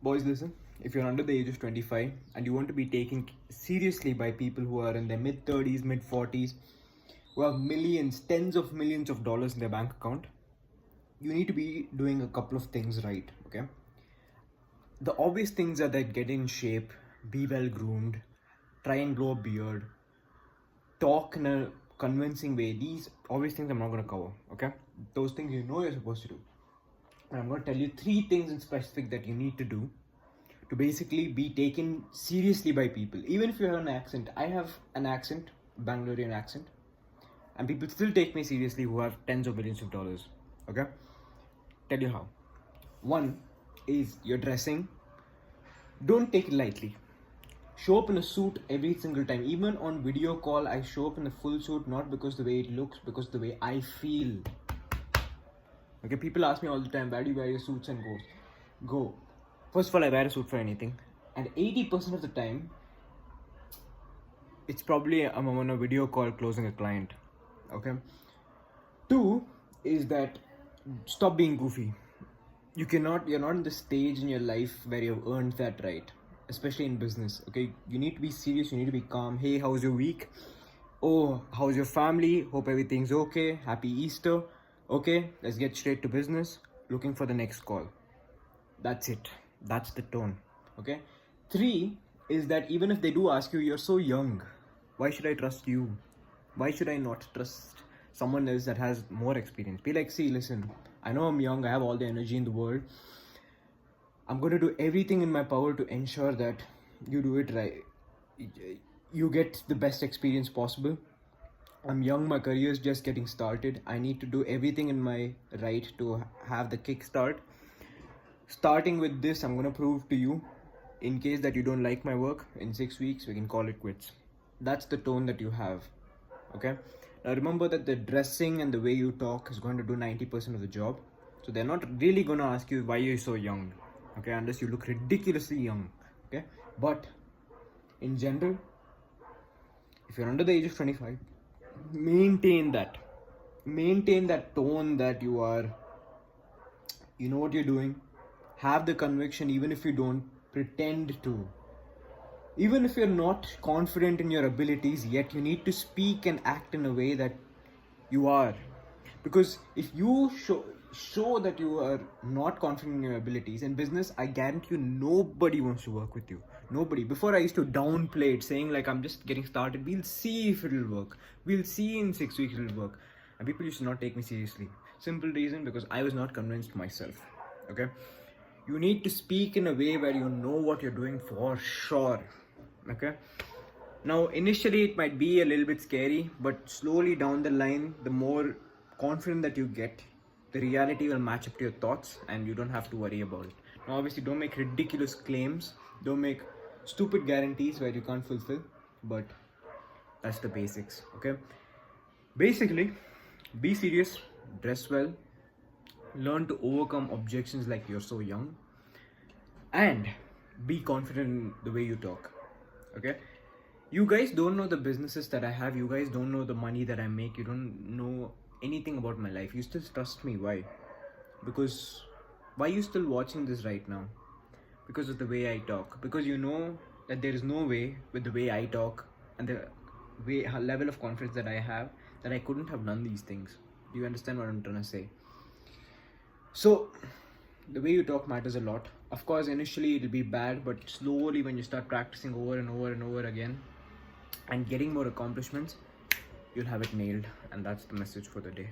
Boys, listen. If you're under the age of 25 and you want to be taken seriously by people who are in their mid 30s, mid 40s, who have millions, tens of millions of dollars in their bank account, you need to be doing a couple of things right, okay? The obvious things are that get in shape, be well groomed, try and grow a beard, talk in a convincing way. These obvious things I'm not going to cover, okay? Those things you know you're supposed to do. And I'm going to tell you 3 things in specific that you need to do to basically be taken seriously by people. Even if you have an accent, I have an accent, Bangalorean accent, and people still take me seriously who have tens of millions of dollars. Okay? Tell you how. One is your dressing. Don't take it lightly. Show up in a suit every single time. Even on video call, I show up in a full suit, not because the way it looks, because the way I feel. Okay, people ask me all the time, where do you wear your suits and go. First of all, I wear a suit for anything, and 80% of the time, it's probably I'm on a video call closing a client. Okay. 2 is that stop being goofy. You're not in the stage in your life where you've earned that right, especially in business. Okay, you need to be serious. You need to be calm. Hey, how's your week? Oh, how's your family? Hope everything's okay. Happy Easter. Okay, let's get straight to business. Looking for the next call. That's it. That's the tone. Okay. 3 is that even if they do ask you, you're so young. Why should I trust you? Why should I not trust someone else that has more experience? Be like, see, listen, I know I'm young. I have all the energy in the world. I'm going to do everything in my power to ensure that you do it right. You get the best experience possible. I'm young, my career is just getting started. I need to do everything in my right to have the kickstart. Starting with this, I'm going to prove to you, in case that you don't like my work, in 6 weeks, we can call it quits. That's the tone that you have, okay? Now remember that the dressing and the way you talk is going to do 90% of the job. So they're not really going to ask you why you're so young, okay? Unless you look ridiculously young, okay? But in general, if you're under the age of 25, maintain that tone that you know what you're doing. Have the conviction, even if you don't pretend to. Even if you're not confident in your abilities yet, you need to speak and act in a way that you are. Because if you show that you are not confident in your abilities in business, I guarantee you nobody wants to work with you. Nobody. Before I used to downplay it, saying like, I'm just getting started, we'll see if it'll work, we'll see in 6 weeks it'll work, and people used to not take me seriously. Simple reason, because I was not convinced myself. Okay, you need to speak in a way where you know what you're doing for sure. Okay, now initially it might be a little bit scary, but slowly down the line, the more confident that you get, the reality will match up to your thoughts and you don't have to worry about it. Now obviously, don't make ridiculous claims, don't make stupid guarantees where you can't fulfill, but that's the basics. Okay, basically, be serious, dress well, learn to overcome objections like you're so young, and be confident in the way you talk. Okay, you guys don't know the businesses that I have, you guys don't know the money that I make, you don't know anything about my life, you still trust me. Why? Because why are you still watching this right now? Because of the way I talk, because you know that there is no way, with the way I talk and the level of confidence that I have, that I couldn't have done these things. Do you understand what I'm trying to say? So the way you talk matters a lot. Of course, initially it'll be bad, but slowly, when you start practicing over and over and over again and getting more accomplishments, you'll have it nailed. And that's the message for the day.